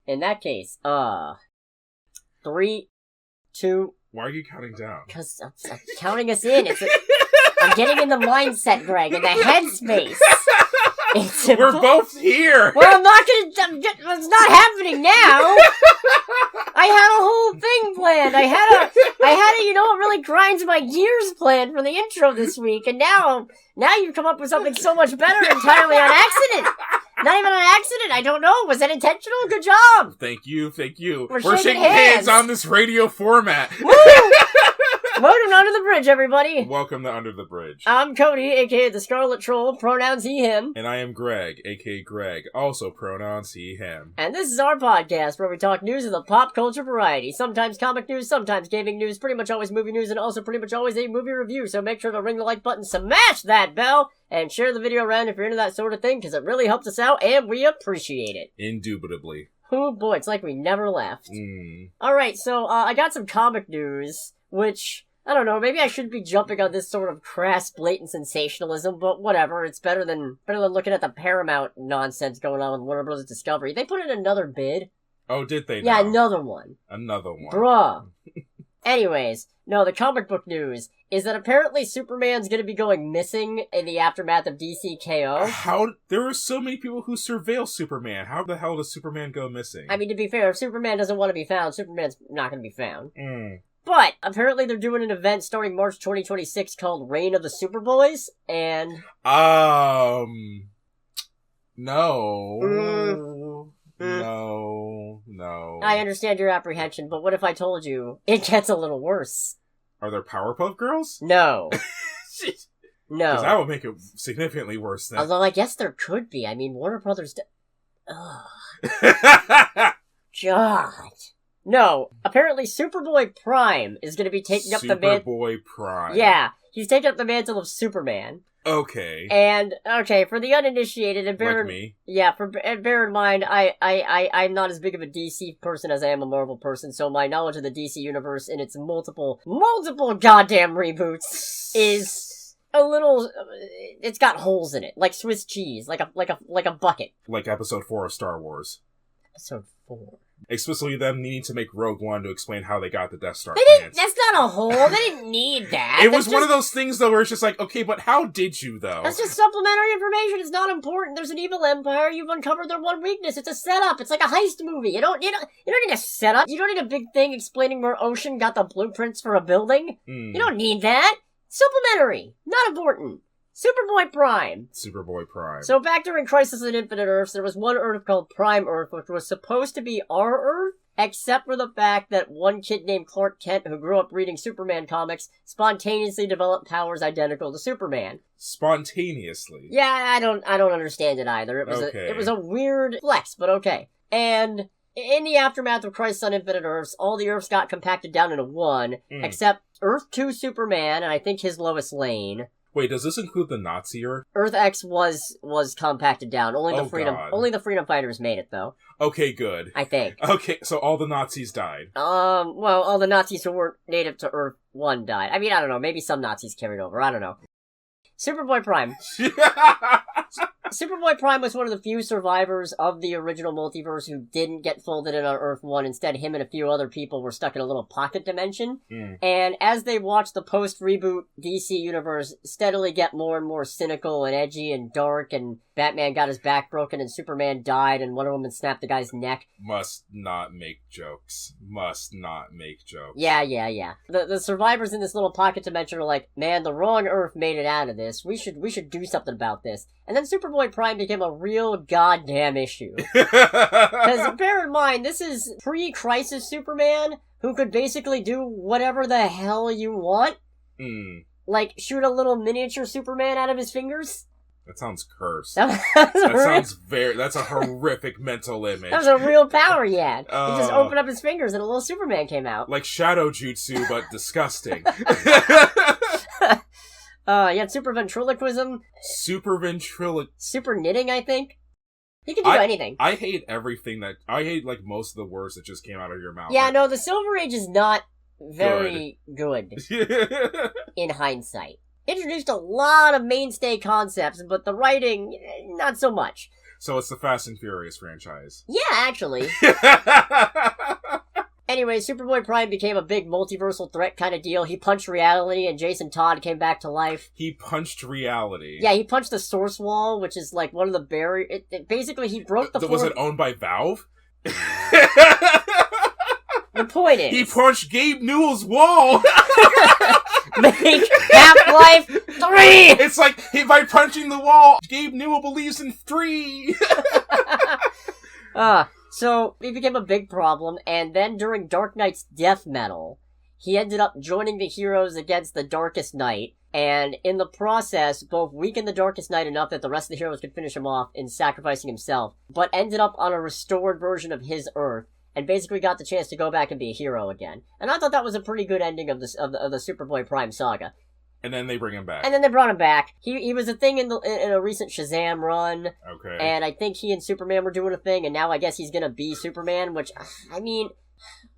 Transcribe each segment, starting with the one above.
In that case, 3, 2... Why are you counting down? Because I'm counting us in. I'm getting in the mindset, Greg, in the headspace. We're both here! Well, I'm not gonna... It's not happening now! I had a whole thing planned. I had a, you know what really grinds my gears planned for the intro this week, and now you've come up with something so much better entirely on accident! Not even on accident, I don't know. Was that intentional? Good job! Thank you. We're shaking hands on this radio format. Woo! Welcome to Under the Bridge, everybody. Welcome to Under the Bridge. I'm Cody, aka the Scarlet Troll, pronouns he, him. And I am Greg, aka Greg, also pronouns he, him. And this is our podcast where we talk news of the pop culture variety. Sometimes comic news, sometimes gaming news, pretty much always movie news, and also pretty much always a movie review. So make sure to ring the like button, smash that bell, and share the video around if you're into that sort of thing, because it really helps us out, and we appreciate it. Indubitably. Oh boy, it's like we never left. Alright, so I got some comic news, which... I don't know, maybe I shouldn't be jumping on this sort of crass, blatant sensationalism, but whatever, it's better than looking at the Paramount nonsense going on with Warner Bros. Discovery. They put in another bid. Oh, did they? Yeah, another one. Another one. Bruh. Anyways, no, the comic book news is that apparently Superman's gonna be going missing in the aftermath of DC KO. There are so many people who surveil Superman. How the hell does Superman go missing? I mean, to be fair, if Superman doesn't want to be found, Superman's not gonna be found. But, apparently they're doing an event starting March 2026 called Reign of the Superboys, and... No. No. I understand your apprehension, but what if I told you it gets a little worse? Are there Powerpuff Girls? No. No. Because that would make it significantly worse then. Although I guess there could be. I mean, Warner Brothers... Ugh. God... No, apparently Superboy-Prime is going to be taking up the mantle... Superboy-Prime. Yeah, he's taking up the mantle of Superman. Okay. And, for the uninitiated, and bear... Like me? Yeah, bear in mind, I'm not as big of a DC person as I am a Marvel person, so my knowledge of the DC universe and its multiple goddamn reboots is a little... It's got holes in it, like Swiss cheese, like a bucket. Like Episode 4 of Star Wars. Episode 4. Explicitly them needing to make Rogue One to explain how they got the Death Star plans. That's not a hole. They didn't need that. It was one of those things, though, where it's just like, okay, but how did you, though? That's just supplementary information. It's not important. There's an evil empire. You've uncovered their one weakness. It's a setup. It's like a heist movie. You don't need a setup. You don't need a big thing explaining where Ocean got the blueprints for a building. You don't need that. Supplementary. Not important. Superboy-Prime. So back during Crisis on Infinite Earths, there was one Earth called Prime Earth, which was supposed to be our Earth, except for the fact that one kid named Clark Kent, who grew up reading Superman comics, spontaneously developed powers identical to Superman. Spontaneously? Yeah, I don't understand it either. It was a weird flex, but okay. And in the aftermath of Crisis on Infinite Earths, all the Earths got compacted down into one, except Earth 2 Superman, and I think his Lois Lane. Wait, does this include the Nazi Earth? Earth X was compacted down. Only the Freedom Fighters made it, though. Okay, good. I think. Okay, so all the Nazis died. Well, all the Nazis who weren't native to Earth 1 died. I mean, I don't know. Maybe some Nazis carried over. I don't know. Superboy-Prime. Superboy-Prime was one of the few survivors of the original multiverse who didn't get folded in on Earth 1. Instead, him and a few other people were stuck in a little pocket dimension. And as they watched the post-reboot DC universe steadily get more and more cynical and edgy and dark, and Batman got his back broken and Superman died and Wonder Woman snapped the guy's neck. Must not make jokes. Yeah. The survivors in this little pocket dimension are like, man, the wrong Earth made it out of this. We should do something about this. And then Superboy-Prime became a real goddamn issue. Because bear in mind, this is pre-Crisis Superman, who could basically do whatever the hell you want. Like, shoot a little miniature Superman out of his fingers. That sounds cursed. That's a horrific mental image. That was a real power he had. He just opened up his fingers and a little Superman came out. Like Shadow Jutsu, but disgusting. You had super ventriloquism. Super knitting, I think. He could do anything. I hate like, most of the words that just came out of your mouth. Yeah, no, the Silver Age is not very good in hindsight. Introduced a lot of mainstay concepts, but the writing, not so much. So it's the Fast and Furious franchise. Yeah, actually. Anyway, Superboy-Prime became a big multiversal threat kind of deal. He punched reality, and Jason Todd came back to life. He punched reality. Yeah, he punched the source wall, which is like one of the barriers. Basically, he broke the. Was it owned by Valve? The point is, he punched Gabe Newell's wall. Make Half-Life 3! It's like, by punching the wall, Gabe Newell believes in 3! So, he became a big problem, and then during Dark Knight's death metal, he ended up joining the heroes against the Darkest Knight, and in the process, both weakened the Darkest Knight enough that the rest of the heroes could finish him off in sacrificing himself, but ended up on a restored version of his Earth, and basically got the chance to go back and be a hero again. And I thought that was a pretty good ending of the Superboy-Prime saga. And then they bring him back. And then they brought him back. He was a thing in a recent Shazam run. Okay. And I think he and Superman were doing a thing, and now I guess he's gonna be Superman, which, I mean,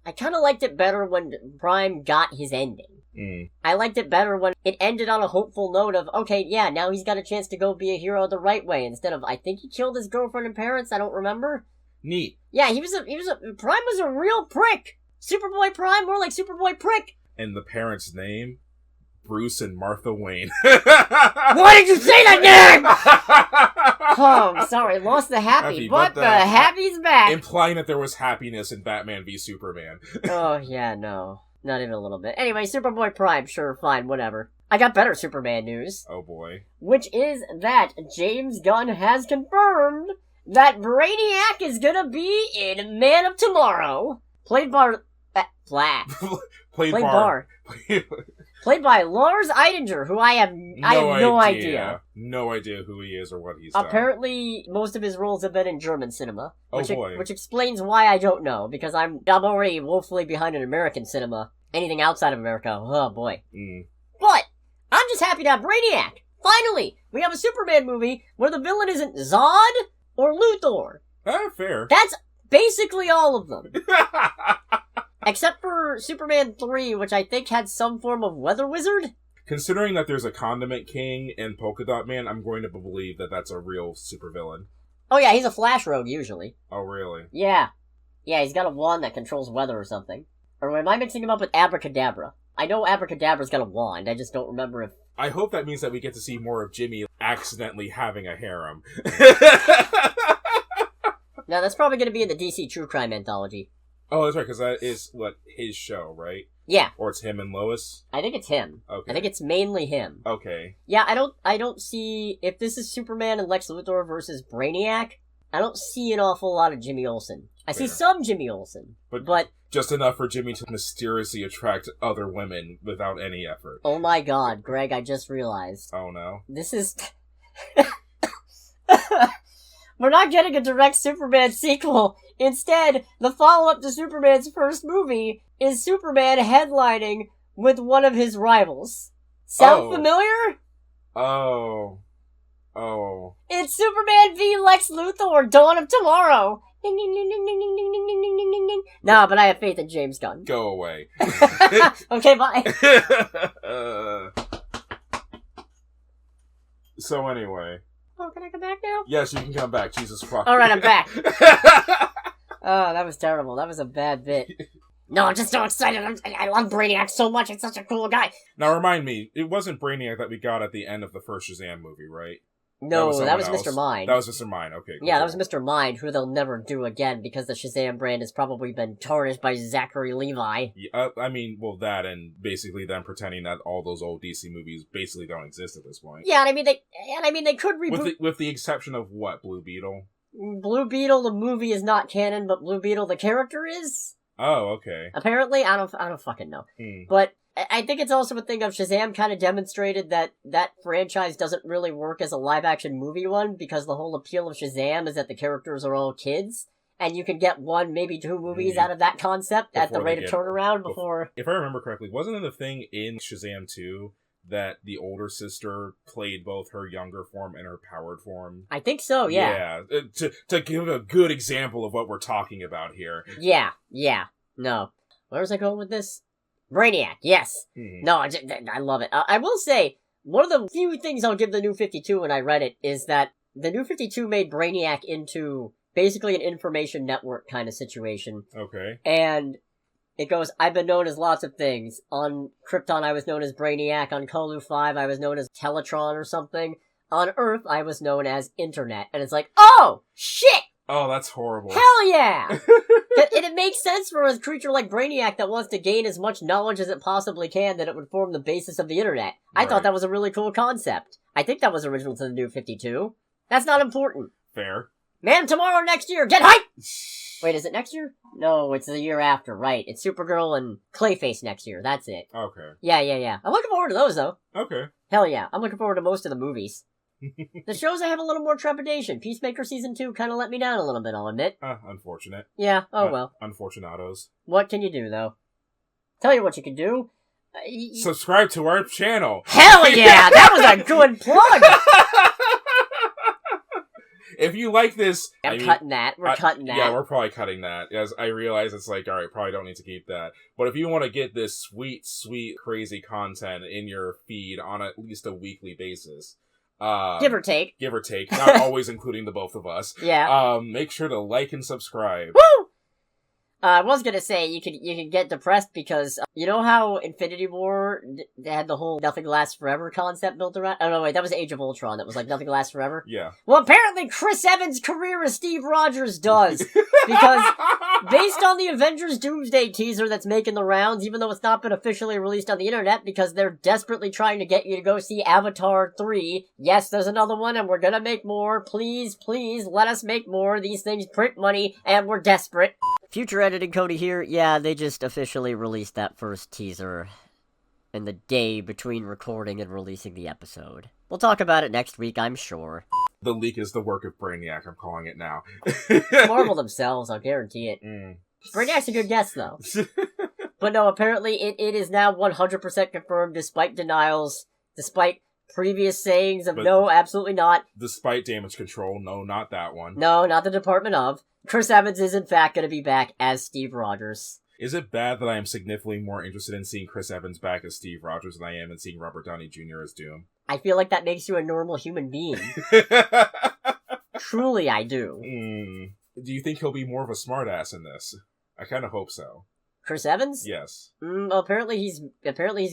I kinda liked it better when Prime got his ending. I liked it better when it ended on a hopeful note of, okay, yeah, now he's got a chance to go be a hero the right way, instead of, I think he killed his girlfriend and parents, I don't remember. Neat. Yeah, Prime was a real prick! Superboy-Prime, more like Superboy-Prick! And the parents' name? Bruce and Martha Wayne. Why did you say that name? Oh, I'm sorry, lost the happy, but the happy's back. Implying that there was happiness in Batman v Superman. Oh, yeah, no. Not even a little bit. Anyway, Superboy-Prime, sure, fine, whatever. I got better Superman news. Oh boy. Which is that James Gunn has confirmed that Brainiac is gonna be in Man of Tomorrow. Played by Lars Eidinger, who I have no idea. No idea who he is or what he's done. Apparently, most of his roles have been in German cinema. Boy. Which explains why I don't know, because I'm already woefully behind in American cinema. Anything outside of America, oh boy. But, I'm just happy to have Brainiac! Finally! We have a Superman movie where the villain isn't Zod or Luthor. Fair. That's basically all of them. Except for Superman 3, which I think had some form of weather wizard? Considering that there's a Condiment King and Polka Dot Man, I'm going to believe that that's a real supervillain. Oh yeah, he's a Flash rogue, usually. Oh, really? Yeah. Yeah, he's got a wand that controls weather or something. Or am I mixing him up with Abracadabra? I know Abracadabra's got a wand, I just don't remember if... I hope that means that we get to see more of Jimmy accidentally having a harem. Now, that's probably going to be in the DC True Crime anthology. Oh, that's right, because that is, his show, right? Yeah. Or it's him and Lois? I think it's him. Okay. I think it's mainly him. Okay. Yeah, I don't see... If this is Superman and Lex Luthor versus Brainiac, I don't see an awful lot of Jimmy Olsen. I see some Jimmy Olsen, but... Just enough for Jimmy to mysteriously attract other women without any effort. Oh my god, Greg, I just realized. Oh no. This is... We're not getting a direct Superman sequel. Instead, the follow-up to Superman's first movie is Superman headlining with one of his rivals. Sound familiar? Oh. It's Superman v Lex Luthor, Dawn of Tomorrow. No, but I have faith in James Gunn. Go away. Okay, bye. So anyway. Oh, can I come back now? Yes, you can come back. Jesus fuck. Alright, I'm back. Oh, that was terrible. That was a bad bit. No, I'm just so excited. I love Brainiac so much. It's such a cool guy. Now remind me, it wasn't Brainiac that we got at the end of the first Shazam movie, right? No, that was Mr. Mind. That was Mr. Mind, okay. Cool. Yeah, that was Mr. Mind, who they'll never do again because the Shazam brand has probably been tarnished by Zachary Levi. Yeah, I mean, well, that and basically them pretending that all those old DC movies basically don't exist at this point. Yeah, and I mean they could reboot... With the exception of what, Blue Beetle? Blue Beetle, the movie, is not canon, but Blue Beetle, the character, is? Oh, okay. Apparently, I don't fucking know. But I think it's also a thing of Shazam kind of demonstrated that franchise doesn't really work as a live-action movie one, because the whole appeal of Shazam is that the characters are all kids, and you can get one, maybe two movies out of that concept at the rate of turnaround before... If I remember correctly, wasn't it the thing in Shazam 2 that the older sister played both her younger form and her powered form? I think so, yeah. Yeah, to give a good example of what we're talking about here. Yeah. No. Where was I going with this? Brainiac, yes. No, I love it. I will say, one of the few things I'll give the New 52 when I read it is that the New 52 made Brainiac into basically an information network kind of situation. Okay. And it goes, I've been known as lots of things. On Krypton, I was known as Brainiac. On Kolu 5, I was known as Teletron or something. On Earth, I was known as Internet. And it's like, oh, shit! Oh, that's horrible. Hell yeah! And it makes sense for a creature like Brainiac that wants to gain as much knowledge as it possibly can that it would form the basis of the internet. I thought that was a really cool concept. I think that was original to the New 52. That's not important. Fair. Man, tomorrow next year, get hype! Wait, is it next year? No, it's the year after, right. It's Supergirl and Clayface next year, that's it. Okay. Yeah. I'm looking forward to those, though. Okay. Hell yeah, I'm looking forward to most of the movies. The shows I have a little more trepidation. Peacemaker Season 2 kind of let me down a little bit, I'll admit. Unfortunate. Yeah, well. Unfortunatos. What can you do, though? Tell you what you can do. Subscribe to our channel. Hell yeah, that was a good plug! If you like this... I'm cutting that. We're cutting that. Yeah, we're probably cutting that. As I realize it's like, alright, probably don't need to keep that. But if you want to get this sweet, crazy content in your feed on at least a weekly basis... give or take. Give or take. Not always including the both of us. Yeah. Make sure to like and subscribe. Woo! I was gonna say, you can get depressed because, you know how Infinity War had the whole Nothing Lasts Forever concept built around? Oh no, wait, that was Age of Ultron. That was like Nothing Lasts Forever? Yeah. Well, apparently Chris Evans' career as Steve Rogers does. Because, based on the Avengers Doomsday teaser that's making the rounds, even though it's not been officially released on the internet, because they're desperately trying to get you to go see Avatar 3. Yes, there's another one, and we're gonna make more. Please, let us make more. These things print money, and we're desperate. Future editing Cody here. Yeah, they just officially released that first teaser in the day between recording and releasing the episode. We'll talk about it next week, I'm sure. The leak is the work of Brainiac, I'm calling it now. Marvel themselves, I'll guarantee it. Brainiac's a good guess, though. But no, apparently it is now 100% confirmed, despite denials, despite previous sayings of no, absolutely not. Despite Damage Control, no, not that one. No, not the Department of. Chris Evans is in fact going to be back as Steve Rogers. Is it bad that I am significantly more interested in seeing Chris Evans back as Steve Rogers than I am in seeing Robert Downey Jr. as Doom? I feel like that makes you a normal human being. Truly, I do. Do you think he'll be more of a smartass in this? I kind of hope so. Chris Evans? Yes. Well, apparently he's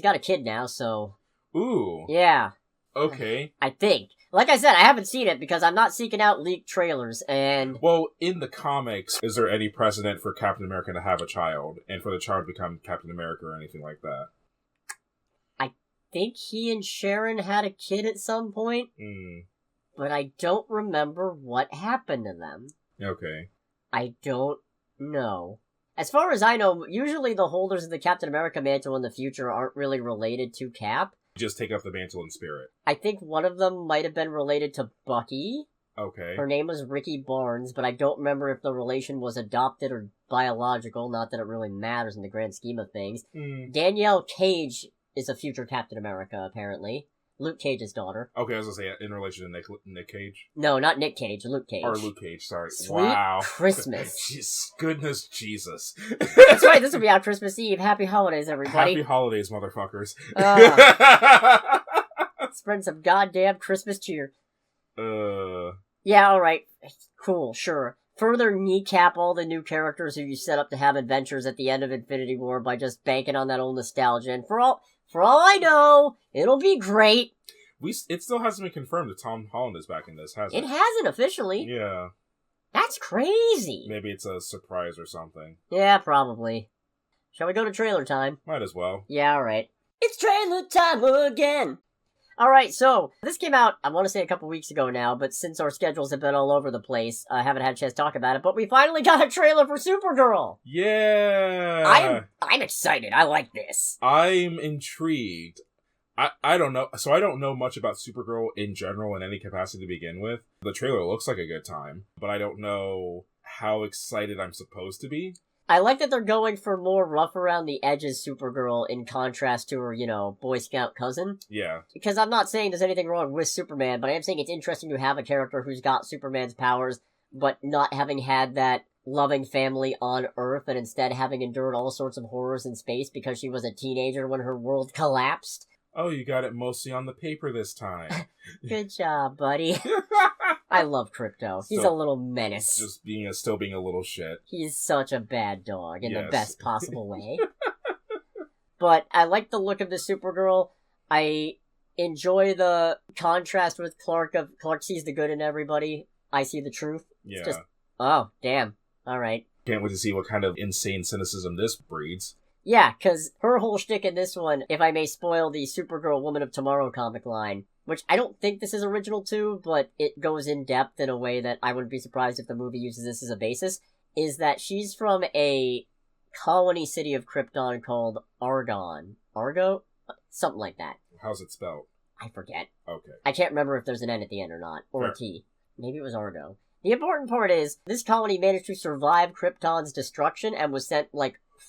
got a kid now, so... Ooh. Yeah. Okay. I think. Like I said, I haven't seen it because I'm not seeking out leaked trailers, and... Well, in the comics, is there any precedent for Captain America to have a child, and for the child to become Captain America or anything like that? I think he and Sharon had a kid at some point, but I don't remember what happened to them. Okay. I don't know. As far as I know, usually the holders of the Captain America mantle in the future aren't really related to Cap. Just take up the mantle in spirit. I think one of them might have been related to Bucky. Okay. Her name was Ricky Barnes, but I don't remember if the relation was adopted or biological, not that it really matters in the grand scheme of things. Danielle Cage is a future Captain America, apparently. Luke Cage's daughter. Okay, I was gonna say, in relation to Nick Cage? No, not Nick Cage, Luke Cage. Or Luke Cage, sorry. Sweet wow. Christmas. Goodness Jesus. That's right, this will be on Christmas Eve. Happy holidays, everybody. Happy holidays, motherfuckers. Spread some goddamn Christmas cheer. Yeah, alright. Cool, sure. Further kneecap all the new characters who you set up to have adventures at the end of Infinity War by just banking on that old nostalgia. And for all I know, it'll be great. It still hasn't been confirmed that Tom Holland is back in this, has it? It hasn't officially. Yeah. That's crazy. Maybe it's a surprise or something. Yeah, probably. Shall we go to trailer time? Might as well. Yeah, alright. It's trailer time again! Alright, so, this came out, I want to say a couple weeks ago now, but since our schedules have been all over the place, I haven't had a chance to talk about it, but we finally got a trailer for Supergirl! Yeah! I'm excited, I like this. I'm intrigued. I don't know, so I don't know much about Supergirl in general in any capacity to begin with. The trailer looks like a good time, but I don't know how excited I'm supposed to be. I like that they're going for more rough around the edges Supergirl in contrast to her, Boy Scout cousin. Yeah. Because I'm not saying there's anything wrong with Superman, but I am saying it's interesting to have a character who's got Superman's powers, but not having had that loving family on Earth, and instead having endured all sorts of horrors in space because she was a teenager when her world collapsed. Oh, you got it mostly on the paper this time. Good job, buddy. I love Crypto. He's a little menace. Just still being a little shit. He's such a bad dog in the best possible way. But I like the look of the Supergirl. I enjoy the contrast with Clark sees the good in everybody. I see the truth. Yeah. It's just, oh, damn. Alright. Can't wait to see what kind of insane cynicism this breeds. Yeah, because her whole shtick in this one, if I may spoil the Supergirl Woman of Tomorrow comic line, which I don't think this is original to, but it goes in depth in a way that I wouldn't be surprised if the movie uses this as a basis, is that she's from a colony city of Krypton called Argon. Argo? Something like that. How's it spelled? I forget. Okay. I can't remember if there's an N at the end or not, or Fair. a T. Maybe it was Argo. The important part is, this colony managed to survive Krypton's destruction and was sent,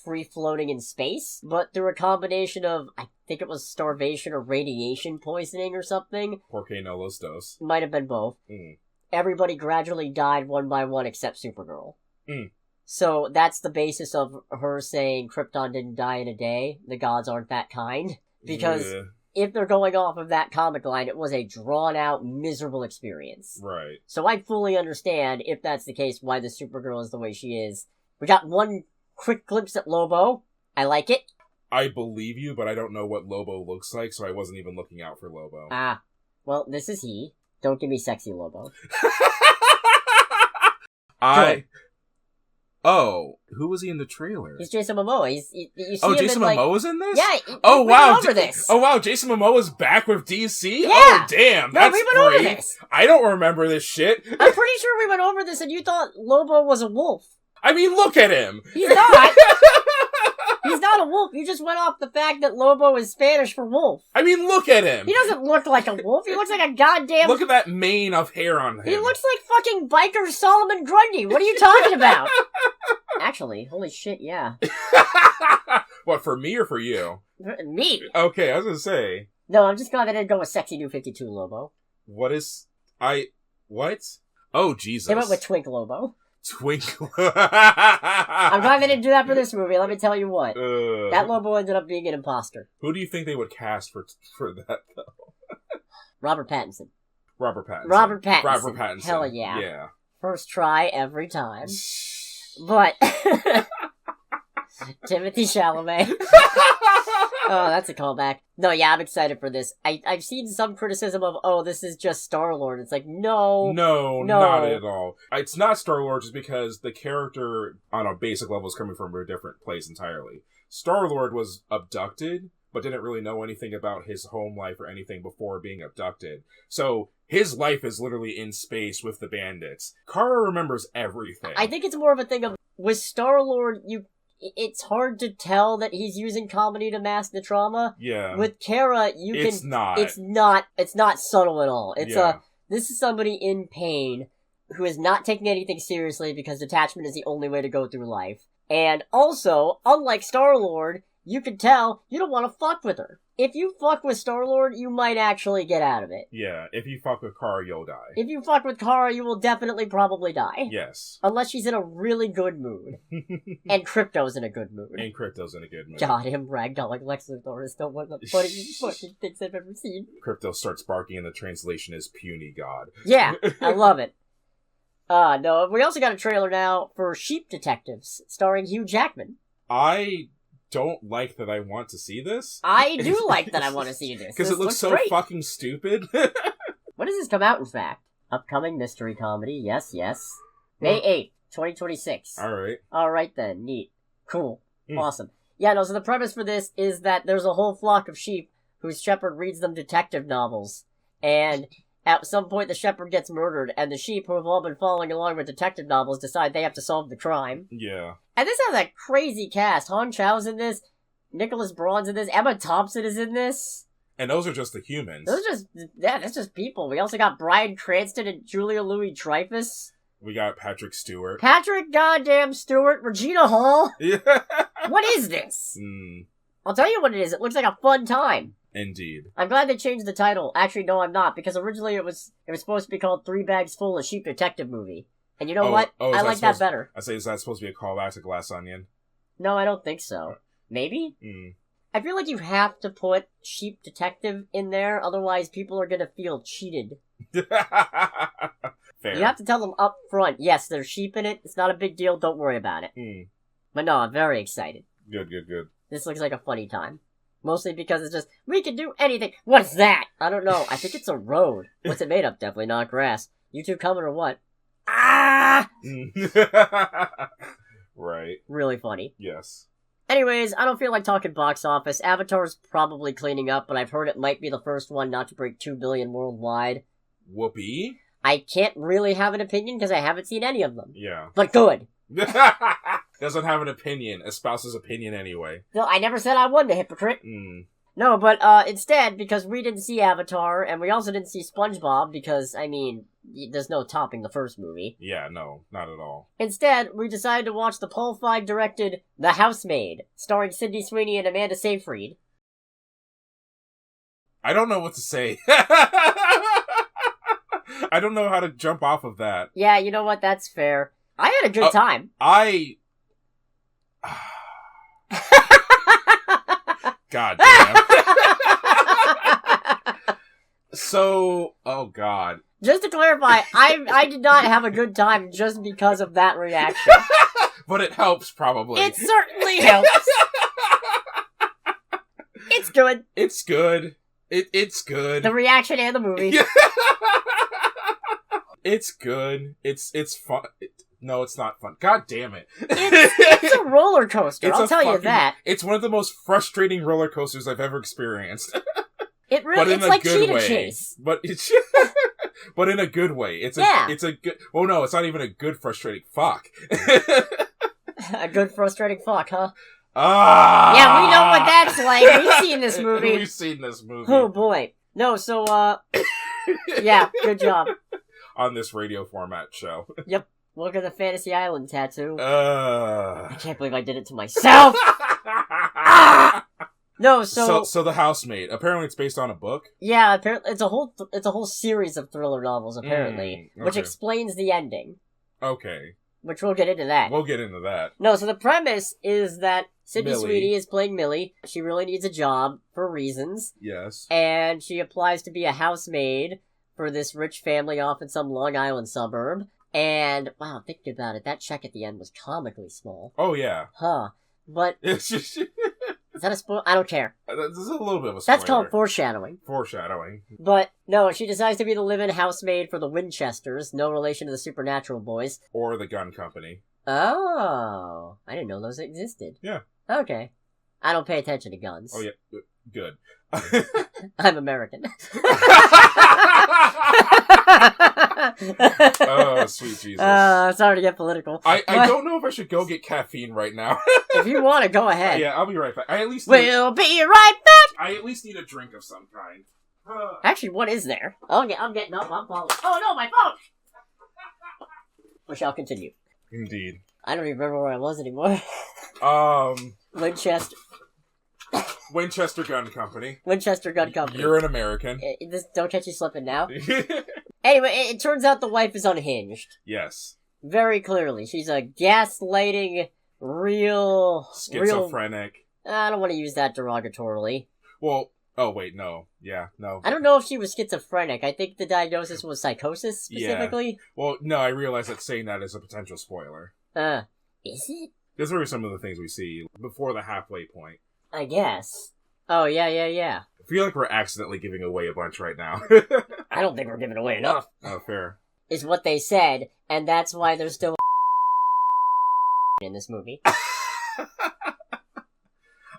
free-floating in space, but through a combination of, I think it was starvation or radiation poisoning or something. Porque no los dos. Might have been both. Everybody gradually died one by one except Supergirl. So that's the basis of her saying Krypton didn't die in a day. The gods aren't that kind. Because if they're going off of that comic line, it was a drawn-out, miserable experience. Right. So I fully understand, if that's the case, why the Supergirl is the way she is. We got one quick glimpse at Lobo. I like it. I believe you, but I don't know what Lobo looks like, so I wasn't even looking out for Lobo. Ah. Well, this is he. Don't give me sexy Lobo. Oh, who was he in the trailer? He's Jason Momoa. You see Jason Momoa's in this? Yeah. Oh, wow. Over this. Oh, wow. Jason Momoa's back with DC? Yeah. Oh, damn. That's we went great. over this. I don't remember this shit. I'm pretty sure we went over this and you thought Lobo was a wolf. I mean, look at him. He's not. He's not a wolf. You just went off the fact that Lobo is Spanish for wolf. I mean, look at him. He doesn't look like a wolf. He looks like a goddamn... Look at that mane of hair on him. He looks like fucking biker Solomon Grundy. What are you talking about? Actually, holy shit, yeah. What, for me or for you? Me. Okay, I was gonna say. No, I'm just glad they didn't go with Sexy New 52 Lobo. What? Oh, Jesus. They went with Twink Lobo. Twinkle. I'm glad they didn't do that for this movie, let me tell you what. That Lobo ended up being an imposter. Who do you think they would cast for that, though? Robert Pattinson. Robert Pattinson. Hell yeah. Yeah. First try every time. But... Timothy Chalamet. Oh, that's a callback. No, yeah, I'm excited for this. I've seen some criticism of, this is just Star-Lord. It's like, no, not at all. It's not Star-Lord just because the character on a basic level is coming from a different place entirely. Star-Lord was abducted, but didn't really know anything about his home life or anything before being abducted. So his life is literally in space with the bandits. Kara remembers everything. I think it's more of a thing of, with Star-Lord, it's hard to tell that he's using comedy to mask the trauma. Yeah. With Kara, it's not subtle at all. This is somebody in pain who is not taking anything seriously because detachment is the only way to go through life. And also, unlike Star-Lord, you can tell you don't want to fuck with her. If you fuck with Star-Lord, you might actually get out of it. Yeah, if you fuck with Kara, you'll die. If you fuck with Kara, you will definitely probably die. Yes. Unless she's in a really good mood. And Crypto's in a good mood. God, him ragdolling Lex Luthor is still one of the funniest fucking things I've ever seen. Crypto starts barking and the translation is puny god. Yeah, I love it. No, we also got a trailer now for Sheep Detectives, starring Hugh Jackman. I don't like that I want to see this. I do like that I want to see this. Because it looks so great. fucking stupid. When does this come out, in fact? Upcoming mystery comedy, yes. May 8th, 2026. Alright then, neat. Cool. Awesome. Yeah, no, so the premise for this is that there's a whole flock of sheep whose shepherd reads them detective novels. And at some point the shepherd gets murdered, and the sheep, who have all been following along with detective novels, decide they have to solve the crime. Yeah. And this has a crazy cast. Han Chow's in this, Nicholas Braun's in this, Emma Thompson is in this. And those are just the humans. That's just people. We also got Bryan Cranston and Julia Louis-Dreyfus. We got Patrick Stewart. Patrick goddamn Stewart, Regina Hall. Yeah. What is this? I'll tell you what it is. It looks like a fun time. Indeed. I'm glad they changed the title. Actually, no, I'm not, because originally it was supposed to be called 3 Bags Full of Sheep Detective Movie. And you know what? I like that better. I say, is that supposed to be a callback to Glass Onion? No, I don't think so. Maybe? I feel like you have to put Sheep Detective in there, otherwise people are gonna feel cheated. Fair. You have to tell them up front, yes, there's sheep in it, it's not a big deal, don't worry about it. But no, I'm very excited. Good. This looks like a funny time. Mostly because it's just, we can do anything. What's that? I don't know. I think it's a road. What's it made of? Definitely not grass. You two coming or what? Ah! Right. Really funny. Yes. Anyways, I don't feel like talking box office. Avatar's probably cleaning up, but I've heard it might be the first one not to break 2 billion worldwide. Whoopee. I can't really have an opinion because I haven't seen any of them. Yeah. But good. Doesn't have an opinion. Espouses opinion anyway. No, I never said I wasn't a hypocrite. No, but instead, because we didn't see Avatar, and we also didn't see Spongebob, because, I mean, there's no topping the first movie. Yeah, no, not at all. Instead, we decided to watch the Paul Feig-directed The Housemaid, starring Sydney Sweeney and Amanda Seyfried. I don't know what to say. I don't know how to jump off of that. Yeah, you know what? That's fair. I had a good time. God damn. So, oh god. Just to clarify, I did not have a good time just because of that reaction. But it helps, probably. It certainly helps. It's good. It's good. It's good. The reaction and the movie. It's good. It's fun. No, it's not fun. God damn it. It's a roller coaster, I'll tell you that. It's one of the most frustrating roller coasters I've ever experienced. It really, it's like Cheetah Chase. But it's, but in a good way. It's a good, well no, it's not even a good frustrating fuck. A good frustrating fuck, huh? Ah! Yeah, we know what that's like. We've seen this movie. We've seen this movie. Oh boy. No, so, yeah, good job. On this radio format show. Yep. Look at the Fantasy Island tattoo. I can't believe I did it to myself! Ah! No, so The Housemaid. Apparently it's based on a book? Yeah, apparently it's a whole series of thriller novels, apparently. Okay. Which explains the ending. Okay. Which we'll get into that. We'll get into that. No, so the premise is that Sydney Millie. Sweeney is playing Millie. She really needs a job for reasons. Yes. And she applies to be a housemaid for this rich family off in some Long Island suburb. And, wow, thinking about it, that check at the end was comically small. Oh, yeah. Huh. But, is that a spoil? I don't care. This is a little bit of a spoiler. That's called foreshadowing. Foreshadowing. But, no, she decides to be the live-in housemaid for the Winchesters, no relation to the Supernatural boys. Or the gun company. Oh, I didn't know those existed. Yeah. Okay. I don't pay attention to guns. Oh, yeah. Good. I'm American. Oh, sweet Jesus. Sorry to get political. I don't know if I should go get caffeine right now. If you want to, go ahead. Yeah, I'll be right back. We'll be right back! I at least need a drink of some kind. Actually, what is there? I'm getting up, I'm following. Oh no, my phone! We shall continue. Indeed. I don't even remember where I was anymore. Winchester Gun Company. Winchester Gun Company. You're an American. Don't catch you slipping now. Anyway, it turns out the wife is unhinged. Yes. Very clearly. She's a gaslighting, schizophrenic. I don't want to use that derogatorily. Well, oh wait, no. Yeah, no. I don't know if she was schizophrenic. I think the diagnosis was psychosis, specifically. Yeah. Well, no, I realize that saying that is a potential spoiler. Is it? Those are some of the things we see before the halfway point. I guess. Oh, yeah. I feel like we're accidentally giving away a bunch right now. I don't think we're giving away enough. Oh, fair. Is what they said, and that's why there's still in this movie.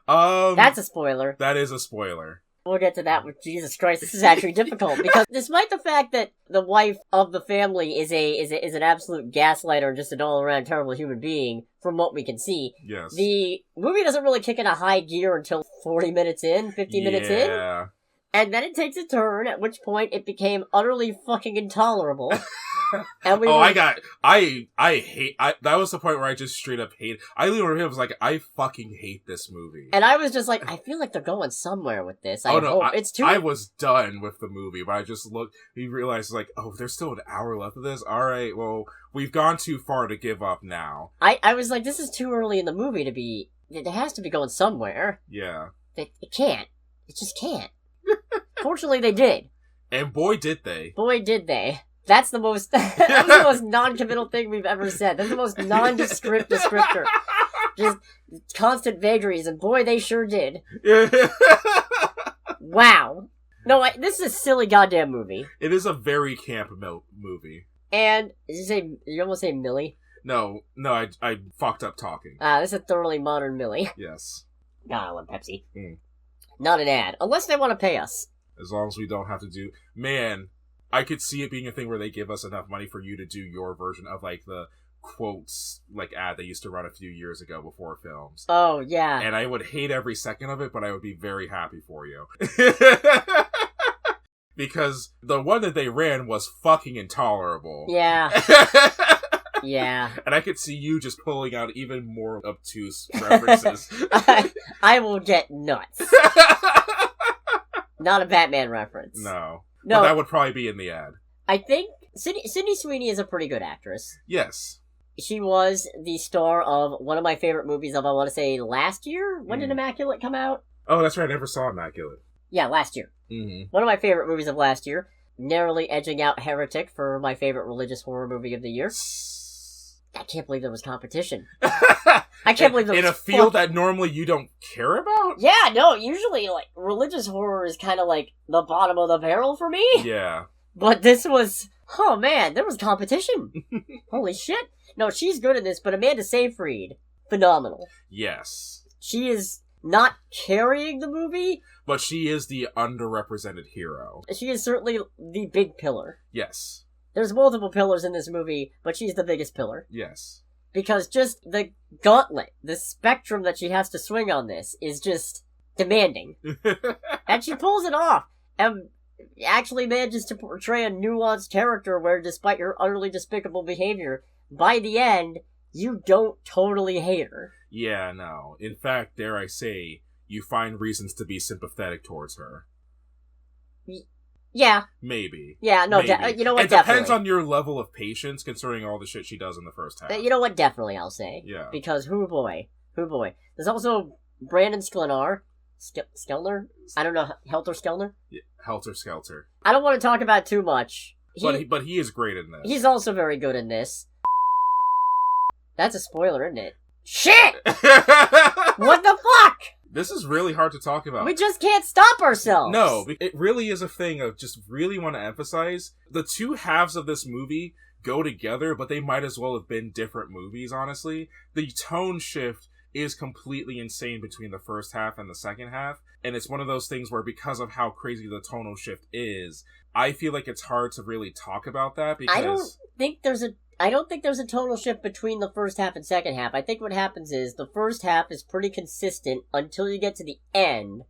That's a spoiler. That is a spoiler. We'll get to that with Jesus Christ. This is actually difficult because despite the fact that the wife of the family is an absolute gaslighter and just an all-around terrible human being, from what we can see, yes, the movie doesn't really kick in a high gear until 40 minutes in, 50 minutes in. Yeah. And then it takes a turn, at which point it became utterly fucking intolerable. And that was the point where I just straight up hate. I literally was like, I fucking hate this movie. And I was just like, I feel like they're going somewhere with this. I was done with the movie, but I just looked, we realized like, oh, there's still an hour left of this? Alright, well, we've gone too far to give up now. I was like, this is too early in the movie to be, it has to be going somewhere. Yeah. It can't. It just can't. Fortunately, they did. And boy, did they. Boy, did they. That's the most, that was the most non-committal thing we've ever said. That's the most nondescript descriptor. Just constant vagaries, and boy, they sure did. Wow. No, this is a silly goddamn movie. It is a very camp movie. And, did you almost say Millie? No, I fucked up talking. This is a thoroughly modern Millie. Yes. God, I love Pepsi. Not an ad. Unless they want to pay us. As long as we don't have to do... Man, I could see it being a thing where they give us enough money for you to do your version of, like, the quotes, like, ad they used to run a few years ago before films. Oh, yeah. And I would hate every second of it, but I would be very happy for you. Because the one that they ran was fucking intolerable. Yeah. Yeah. And I could see you just pulling out even more obtuse references. I will get nuts. Not a Batman reference. No. No. But that would probably be in the ad. I think Sydney Sweeney is a pretty good actress. Yes. She was the star of one of my favorite movies of, I want to say, last year? When did Immaculate come out? Oh, that's right. I never saw Immaculate. Yeah, last year. Mm-hmm. One of my favorite movies of last year. Narrowly edging out Heretic for my favorite religious horror movie of the year. I can't believe there was competition. I can't believe there was... In a field that normally you don't care about? Yeah, no, usually, like, religious horror is kind of like the bottom of the barrel for me. Yeah. But this was... Oh, man, there was competition. Holy shit. No, she's good in this, but Amanda Seyfried, phenomenal. Yes. She is not carrying the movie. But she is the underrepresented hero. She is certainly the big pillar. Yes. There's multiple pillars in this movie, but she's the biggest pillar. Yes. Because just the gauntlet, the spectrum that she has to swing on this is just demanding. And she pulls it off. And actually manages to portray a nuanced character where, despite her utterly despicable behavior, by the end, you don't totally hate her. Yeah, no. In fact, dare I say, you find reasons to be sympathetic towards her. Yeah. Maybe. Yeah, no, Maybe. You know what, it definitely. depends on your level of patience, considering all the shit she does in the first half. You know what, definitely, I'll say. Yeah. Because, hoo boy. There's also Brandon Sklenar. Skelner? I don't know, Helter Skelner? Yeah, Helter Skelter. I don't want to talk about too much. But he is great in this. He's also very good in this. That's a spoiler, isn't it? Shit! What the fuck? This is really hard to talk about. We just can't stop ourselves. No, it really is a thing of just really want to emphasize the two halves of this movie go together, but they might as well have been different movies, honestly. The tone shift is completely insane between the first half and the second half, and it's one of those things where, because of how crazy the tonal shift is, I feel like it's hard to really talk about that, because I don't think there's a tonal shift between the first half and second half. I think what happens is the first half is pretty consistent until you get to the end,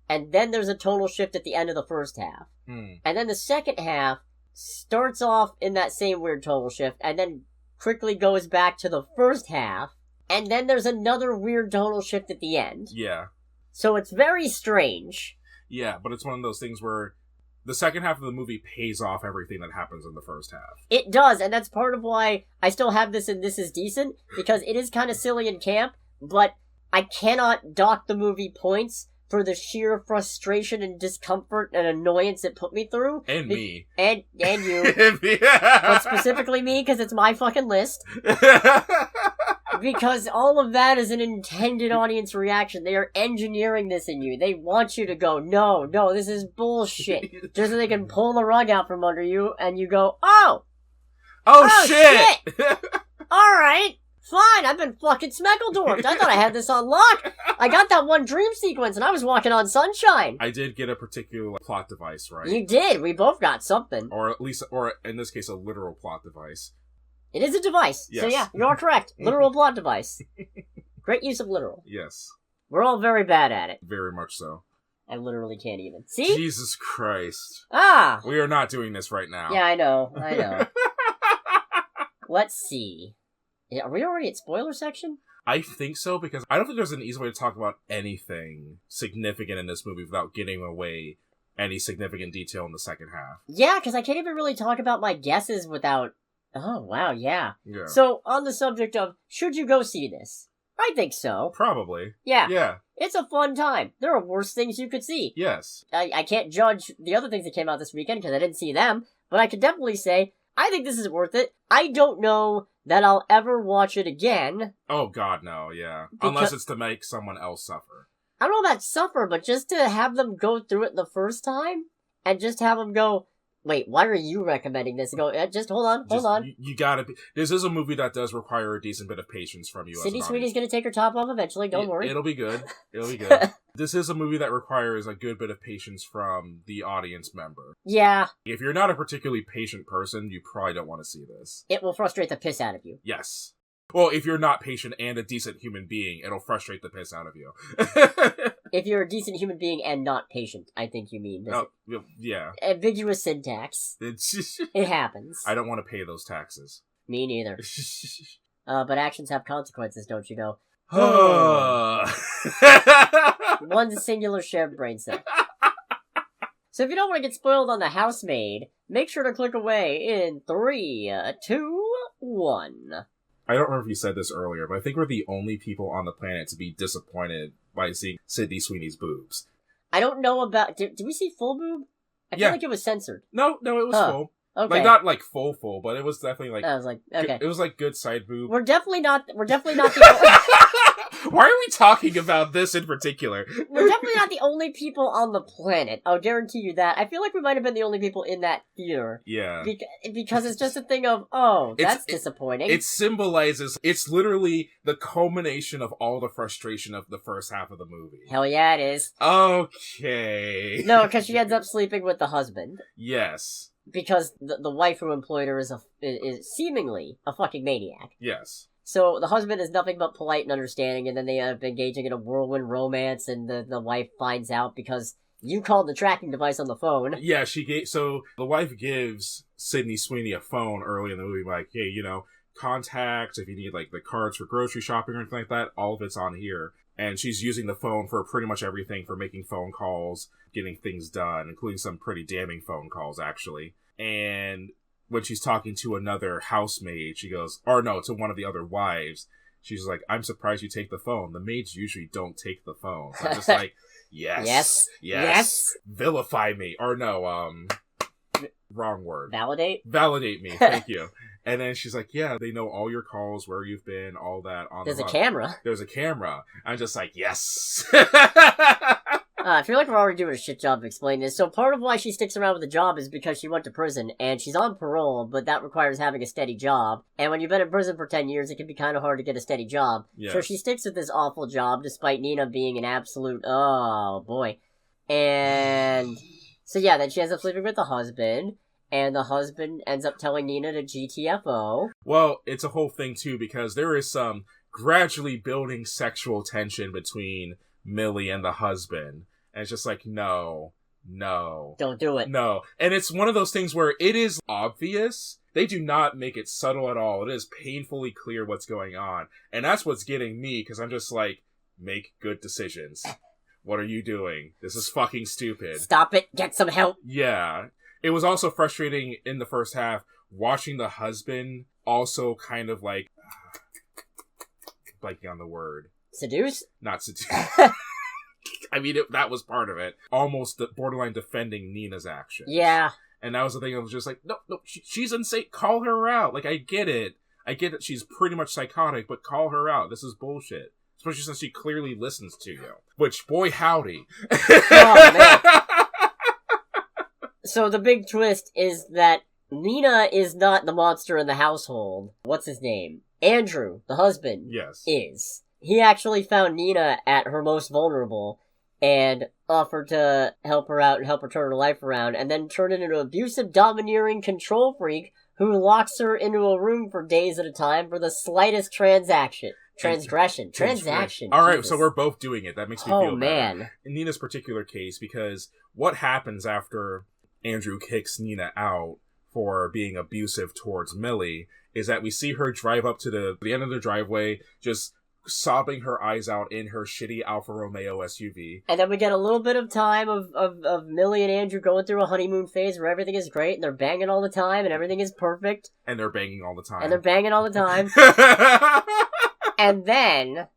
and then there's a tonal shift at the end of the first half. And then the second half starts off in that same weird tonal shift, and then quickly goes back to the first half, and then there's another weird tonal shift at the end. Yeah. So it's very strange. Yeah, but it's one of those things where the second half of the movie pays off everything that happens in the first half. It does, and that's part of why I still have this and this is decent, because it is kind of silly and camp, but I cannot dock the movie points for the sheer frustration and discomfort and annoyance it put me through. And me. And you. But specifically me, because it's my fucking list. Because all of that is an intended audience reaction. They are engineering this in you. They want you to go, no, this is bullshit. Just so they can pull the rug out from under you, and you go, oh shit! Alright, fine, I've been fucking Smeckledorfed. I thought I had this on lock. I got that one dream sequence, and I was walking on sunshine. I did get a particular plot device, right? You did. We both got something. Or at least, or in this case, a literal plot device. It is a device. Yes. So yeah, you are correct. Literal plot device. Great use of literal. Yes. We're all very bad at it. Very much so. I literally can't even. See? Jesus Christ. Ah! We are not doing this right now. Yeah, I know. Let's see. Are we already at spoiler section? I think so, because I don't think there's an easy way to talk about anything significant in this movie without getting away any significant detail in the second half. Yeah, because I can't even really talk about my guesses without... Oh, wow, yeah. Yeah. So, on the subject of, should you go see this? I think so. Probably. Yeah. Yeah. It's a fun time. There are worse things you could see. Yes. I can't judge the other things that came out this weekend because I didn't see them, but I could definitely say, I think this is worth it. I don't know that I'll ever watch it again. Oh god, no, yeah. Unless it's to make someone else suffer. I don't know about suffer, but just to have them go through it the first time, and just have them go, wait, why are you recommending this? And go, just hold on. You gotta be... This is a movie that does require a decent bit of patience from you. Sydney Sweeney's gonna take her top off eventually, don't worry. It'll be good. It'll be good. This is a movie that requires a good bit of patience from the audience member. Yeah. If you're not a particularly patient person, you probably don't want to see this. It will frustrate the piss out of you. Yes. Well, if you're not patient and a decent human being, it'll frustrate the piss out of you. If you're a decent human being and not patient, I think you mean. Yeah. Ambiguous syntax. It happens. I don't want to pay those taxes. Me neither. But actions have consequences, don't you know? One singular shared brain cell. So if you don't want to get spoiled on The Housemaid, make sure to click away in 3, 2, 1. I don't remember if you said this earlier, but I think we're the only people on the planet to be disappointed by seeing Sydney Sweeney's boobs. I don't know about... Did we see full boob? I feel like it was censored. No, it was full. Okay. Like, not like full, but it was definitely like... I was like, okay. It was like good side boob. We're definitely not the... Why are we talking about this in particular? We're definitely not the only people on the planet. I'll guarantee you that. I feel like we might have been the only people in that theater. Yeah. Because it's just a thing of, that's disappointing. It symbolizes, it's literally the culmination of all the frustration of the first half of the movie. Hell yeah, it is. Okay. No, because she ends up sleeping with the husband. Yes. Because the wife who employed her is seemingly a fucking maniac. Yes. So the husband is nothing but polite and understanding, and then they end up engaging in a whirlwind romance, and the wife finds out because you called the tracking device on the phone. Yeah, so the wife gives Sydney Sweeney a phone early in the movie, like, hey, contacts, if you need, like, the cards for grocery shopping or anything like that, all of it's on here. And she's using the phone for pretty much everything, for making phone calls, getting things done, including some pretty damning phone calls, actually. And when she's talking to another housemaid, she goes, to one of the other wives, she's like, I'm surprised you take the phone. The maids usually don't take the phone. So I'm just like, yes. Vilify me. Or no, wrong word. Validate me. Thank you. And then she's like, yeah, they know all your calls, where you've been, all that. There's a camera. There's a camera. I'm just like, yes. I feel like we're already doing a shit job of explaining this. So part of why she sticks around with the job is because she went to prison, and she's on parole, but that requires having a steady job. And when you've been in prison for 10 years, it can be kind of hard to get a steady job. Yes. So she sticks with this awful job, despite Nina being an absolute, oh boy. And so yeah, then she ends up sleeping with the husband, and the husband ends up telling Nina to GTFO. Well, it's a whole thing too, because there is some gradually building sexual tension between Millie and the husband. And it's just like, no. Don't do it. No. And it's one of those things where it is obvious. They do not make it subtle at all. It is painfully clear what's going on. And that's what's getting me, because I'm just like, make good decisions. What are you doing? This is fucking stupid. Stop it. Get some help. Yeah. It was also frustrating in the first half, watching the husband also kind of like, blanking on the word. Seduce? Not seduce. I mean, that was part of it. Almost borderline defending Nina's actions. Yeah. And that was the thing. I was just like, no, she's insane. Call her out. Like, I get it. She's pretty much psychotic, but call her out. This is bullshit. Especially since she clearly listens to you. Which, boy howdy. Oh, man. So the big twist is that Nina is not the monster in the household. What's his name? Andrew, the husband, yes, is. He actually found Nina at her most vulnerable and offered to help her out and help her turn her life around, and then turned into an abusive, domineering control freak who locks her into a room for days at a time for the slightest transaction. Transaction. All right, so we're both doing it. That makes me feel better. Oh, man. In Nina's particular case, because what happens after Andrew kicks Nina out for being abusive towards Millie is that we see her drive up to the end of the driveway, just sobbing her eyes out in her shitty Alfa Romeo SUV. And then we get a little bit of time of Millie and Andrew going through a honeymoon phase where everything is great, and they're banging all the time, and everything is perfect. And they're banging all the time. And then,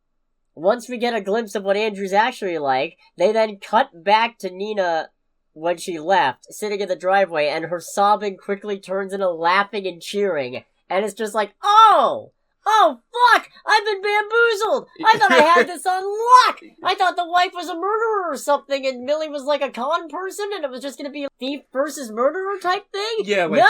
once we get a glimpse of what Andrew's actually like, they then cut back to Nina when she left, sitting in the driveway, and her sobbing quickly turns into laughing and cheering. And it's just like, oh, fuck! I've been bamboozled! I thought I had this on lock! I thought the wife was a murderer or something, and Millie was like a con person, and it was just gonna be a thief versus murderer type thing? Yeah, like,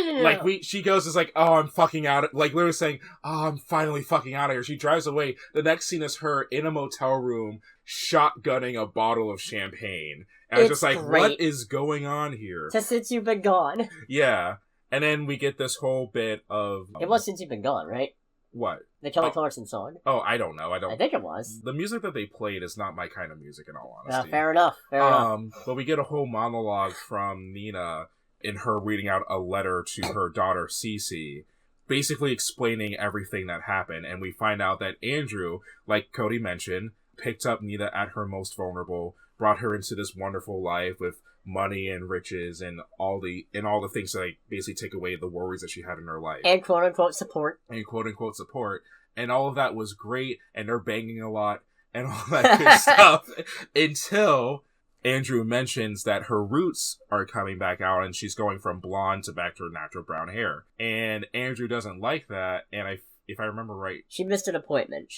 no. Like, she goes, is like, oh, I'm fucking out, like, literally saying, oh, I'm finally fucking out of here. She drives away. The next scene is her in a motel room, shotgunning a bottle of champagne. And I was just like, great. What is going on here? Since you've been gone. Yeah. And then we get this whole bit of... It was Since You've Been Gone, right? What? The Kelly Clarkson song. Oh, I don't know. I think it was. The music that they played is not my kind of music, in all honesty. Fair enough. But we get a whole monologue from Nina in her reading out a letter to her daughter, Cece, basically explaining everything that happened. And we find out that Andrew, like Cody mentioned, picked up Nina at her most vulnerable, brought her into this wonderful life with money and riches and all the things that like basically take away the worries that she had in her life. And quote unquote support. And all of that was great, and they're banging a lot and all that good stuff until Andrew mentions that her roots are coming back out and she's going from blonde to back to her natural brown hair. And Andrew doesn't like that, and if I remember right... She missed an appointment.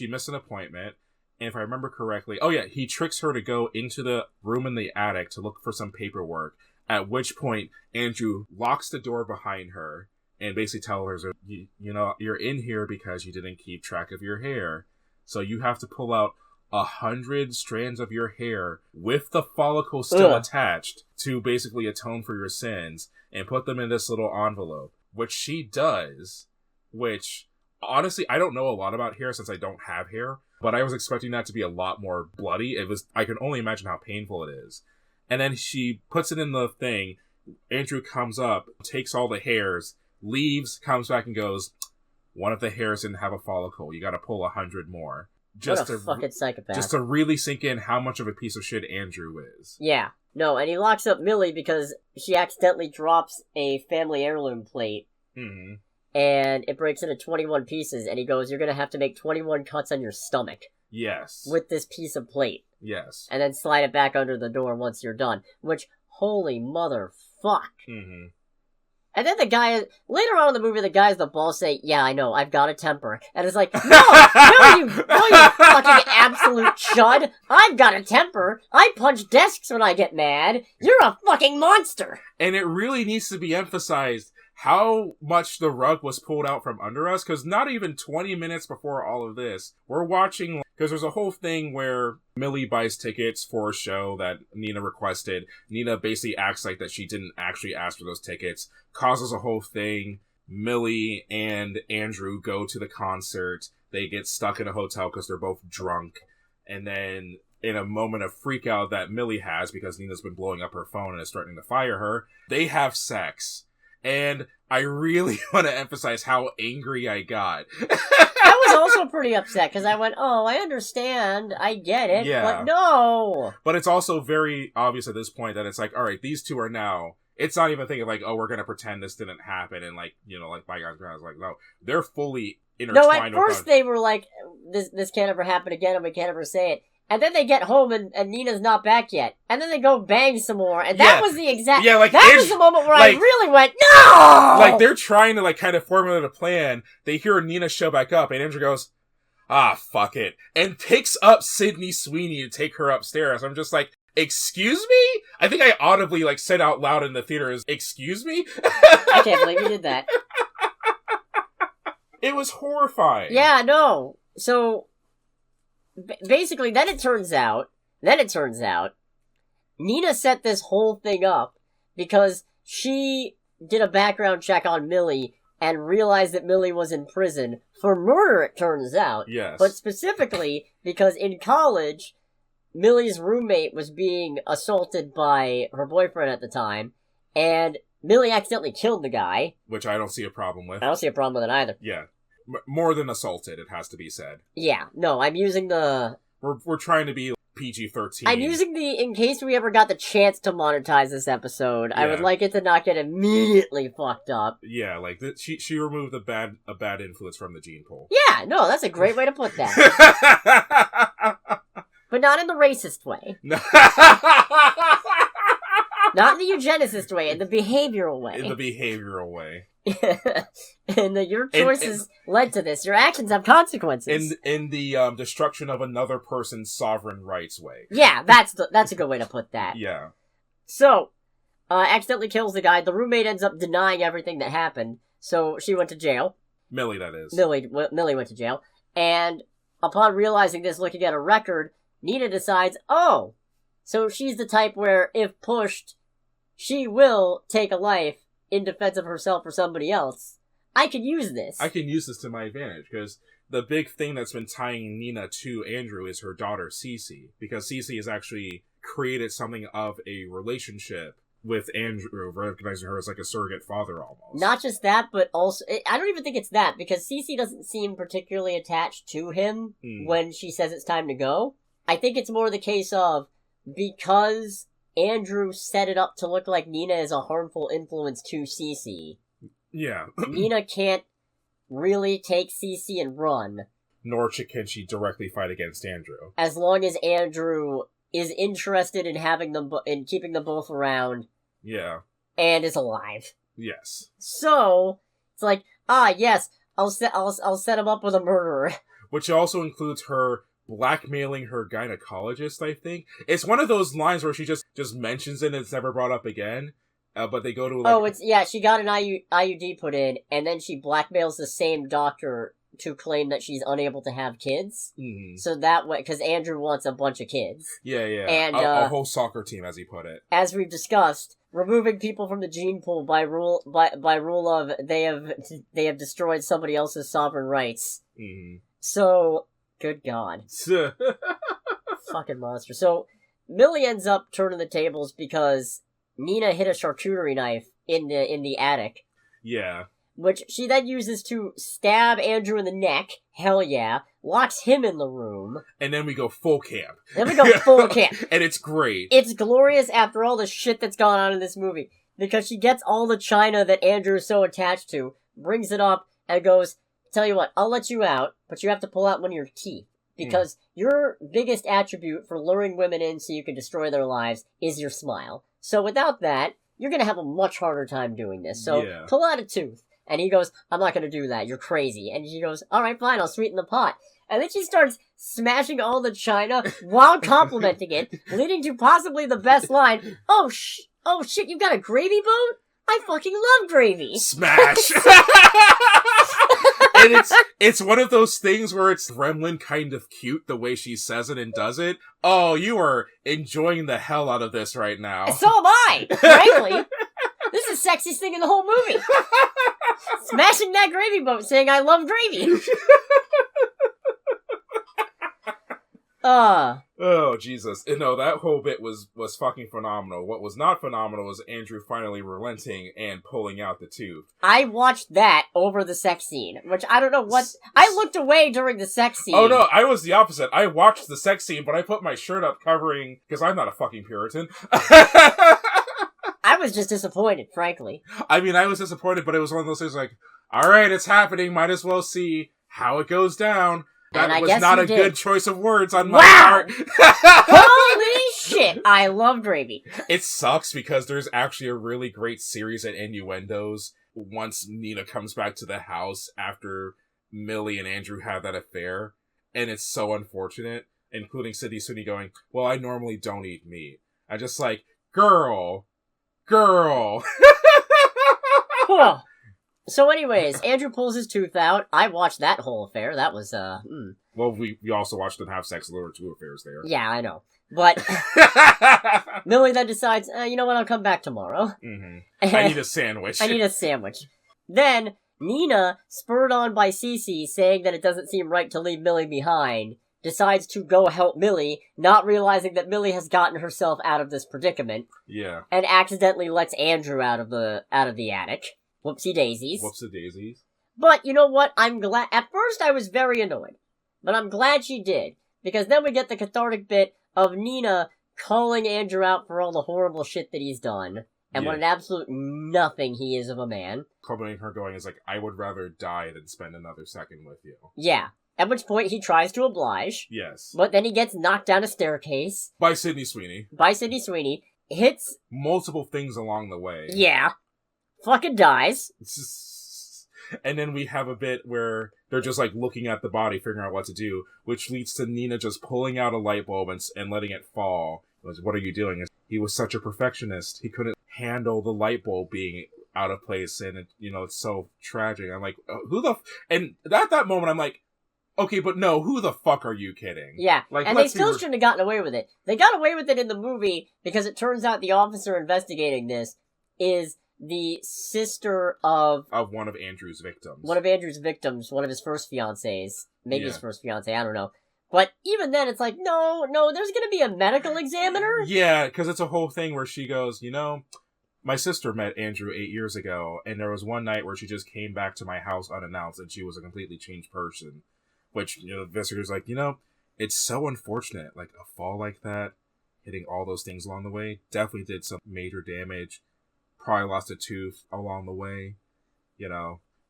And if I remember correctly, oh yeah, he tricks her to go into the room in the attic to look for some paperwork, at which point Andrew locks the door behind her and basically tells her, you know, you're in here because you didn't keep track of your hair. So you have to pull out 100 strands of your hair with the follicle still attached to basically atone for your sins and put them in this little envelope, which she does, which honestly, I don't know a lot about hair since I don't have hair. But I was expecting that to be a lot more bloody. I can only imagine how painful it is. And then she puts it in the thing. Andrew comes up, takes all the hairs, leaves, comes back and goes, one of the hairs didn't have a follicle. You gotta pull 100 more. What a fucking psychopath. Just to really sink in how much of a piece of shit Andrew is. Yeah. No, and he locks up Millie because she accidentally drops a family heirloom plate. Mm-hmm. And it breaks into 21 pieces, and he goes, you're gonna have to make 21 cuts on your stomach. Yes. With this piece of plate. Yes. And then slide it back under the door once you're done. Which, holy motherfuck. Mm-hmm. And then later on in the movie, the guys the ball say, yeah, I know, I've got a temper. And it's like, no, you fucking absolute chud. I've got a temper. I punch desks when I get mad. You're a fucking monster. And it really needs to be emphasized how much the rug was pulled out from under us, because not even 20 minutes before all of this, we're watching, because there's a whole thing where Millie buys tickets for a show that Nina requested. Nina basically acts like that she didn't actually ask for those tickets, causes a whole thing. Millie and Andrew go to the concert. They get stuck in a hotel because they're both drunk. And then in a moment of freak out that Millie has, because Nina's been blowing up her phone and is threatening to fire her, they have sex. And I really want to emphasize how angry I got. I was also pretty upset, because I went, oh, I understand, I get it, but no! But it's also very obvious at this point that it's like, alright, these two are now, it's not even thinking like, oh, we're gonna pretend this didn't happen, and like, you know, like, bygones, I was like, no, they're fully intertwined. No, at first they were like, this can't ever happen again, and we can't ever say it. And then they get home and Nina's not back yet. And then they go bang some more. And that was the exact... Yeah, like... That was the moment where I really went, no! Like, they're trying to, like, kind of formulate a plan. They hear Nina show back up, and Andrew goes, fuck it. And picks up Sydney Sweeney to take her upstairs. I'm just like, excuse me? I think I audibly, like, said out loud in the theater, excuse me? I can't believe you did that. It was horrifying. Yeah, no. So... Basically, then it turns out, Nina set this whole thing up because she did a background check on Millie and realized that Millie was in prison for murder, it turns out. Yes. But specifically because in college, Millie's roommate was being assaulted by her boyfriend at the time, and Millie accidentally killed the guy. Which I don't see a problem with. I don't see a problem with it either. Yeah. More than assaulted, it has to be said. Yeah, no, I'm using the... We're trying to be PG-13. I'm using the, in case we ever got the chance to monetize this episode, I would like it to not get immediately fucked up. Yeah, like, she removed a bad influence from the gene pool. Yeah, no, that's a great way to put that. But not in the racist way. Not in the eugenicist way, in the behavioral way. In the behavioral way. And your choices led to this. Your actions have consequences. In the destruction of another person's sovereign rights way. Yeah, that's a good way to put that. Yeah. So, accidentally kills the guy. The roommate ends up denying everything that happened. So she went to jail. Millie, that is. Millie went to jail. And upon realizing this, looking at a record, Nina decides, oh, so she's the type where, if pushed, she will take a life in defense of herself or somebody else. I could use this. I can use this to my advantage, because the big thing that's been tying Nina to Andrew is her daughter, Cece. Because Cece has actually created something of a relationship with Andrew, recognizing her as like a surrogate father almost. Not just that, but also, I don't even think it's that, because Cece doesn't seem particularly attached to him when she says it's time to go. I think it's more the case of, because Andrew set it up to look like Nina is a harmful influence to Cece. Yeah. Nina can't really take Cece and run. Nor can she directly fight against Andrew. As long as Andrew is interested in having them, in keeping them both around. Yeah. And is alive. Yes. So, it's like, yes, I'll set him up with a murderer. Which also includes her blackmailing her gynecologist, I think. It's one of those lines where she just mentions it and it's never brought up again. But they go to like... she got an IUD put in, and then she blackmails the same doctor to claim that she's unable to have kids. Mm-hmm. So that way, because Andrew wants a bunch of kids. Yeah. And a whole soccer team, as he put it. As we've discussed, removing people from the gene pool by rule of they have destroyed somebody else's sovereign rights. Mm-hmm. So, good God. Fucking monster. So, Millie ends up turning the tables because Nina hid a charcuterie knife in the attic. Yeah. Which she then uses to stab Andrew in the neck. Hell yeah. Locks him in the room. And then we go full camp. And it's great. It's glorious after all the shit that's gone on in this movie. Because she gets all the china that Andrew is so attached to, brings it up, and goes, tell you what, I'll let you out, but you have to pull out one of your teeth. Because your biggest attribute for luring women in so you can destroy their lives is your smile. So without that, you're gonna have a much harder time doing this. So pull out a tooth. And he goes, I'm not gonna do that, you're crazy. And she goes, alright, fine, I'll sweeten the pot. And then she starts smashing all the china while complimenting it, leading to possibly the best line, oh shit, you've got a gravy boat? I fucking love gravy. Smash! And it's one of those things where it's gremlin kind of cute the way she says it and does it. Oh, you are enjoying the hell out of this right now. So am I, frankly. This is the sexiest thing in the whole movie. Smashing that gravy boat saying I love gravy. Oh, Jesus. No, that whole bit was fucking phenomenal. What was not phenomenal was Andrew finally relenting and pulling out the tooth. I watched that over the sex scene, which I don't know what... I looked away during the sex scene. Oh, no, I was the opposite. I watched the sex scene, but I put my shirt up covering... Because I'm not a fucking Puritan. I was just disappointed, frankly. I mean, I was disappointed, but it was one of those things like, alright, it's happening, might as well see how it goes down. That was not a good choice of words on my part. Holy shit! I love gravy. It sucks because there's actually a really great series at Innuendos once Nina comes back to the house after Millie and Andrew have that affair. And it's so unfortunate, including Sydney Sweeney going, well, I normally don't eat meat. I just like, girl. So anyways, Andrew pulls his tooth out. I watched that whole affair. That was, Well, we also watched them have sex. There were two affairs there. Yeah, I know. But Millie then decides, you know what, I'll come back tomorrow. Mm-hmm. I need a sandwich. Then, Nina, spurred on by Cece saying that it doesn't seem right to leave Millie behind, decides to go help Millie, not realizing that Millie has gotten herself out of this predicament. Yeah. And accidentally lets Andrew out of the attic. Whoopsie daisies. But you know what? I'm glad. At first, I was very annoyed, but I'm glad she did, because then we get the cathartic bit of Nina calling Andrew out for all the horrible shit that he's done, and what an absolute nothing he is of a man. Culminating her going is like, I would rather die than spend another second with you. Yeah. At which point he tries to oblige. Yes. But then he gets knocked down a staircase. By Sydney Sweeney. hits... multiple things along the way. Yeah. Fucking dies. And then we have a bit where they're just, like, looking at the body, figuring out what to do, which leads to Nina just pulling out a light bulb and letting it fall. What are you doing? He was such a perfectionist. He couldn't handle the light bulb being out of place, and, it's so tragic. I'm like, and at that moment, I'm like, okay, but no, who the fuck are you kidding? Yeah, like, and they still shouldn't have gotten away with it. They got away with it in the movie because it turns out the officer investigating this is the sister of one of Andrew's victims. One of Andrew's victims, one of his first fiancés. Maybe his first fiancé, I don't know. But even then, it's like, no, there's gonna be a medical examiner? Yeah, because it's a whole thing where she goes, my sister met Andrew 8 years ago, and there was one night where she just came back to my house unannounced, and she was a completely changed person. Which, the visitor's like, it's so unfortunate. Like, a fall like that, hitting all those things along the way, definitely did some major damage. Probably lost a tooth along the way.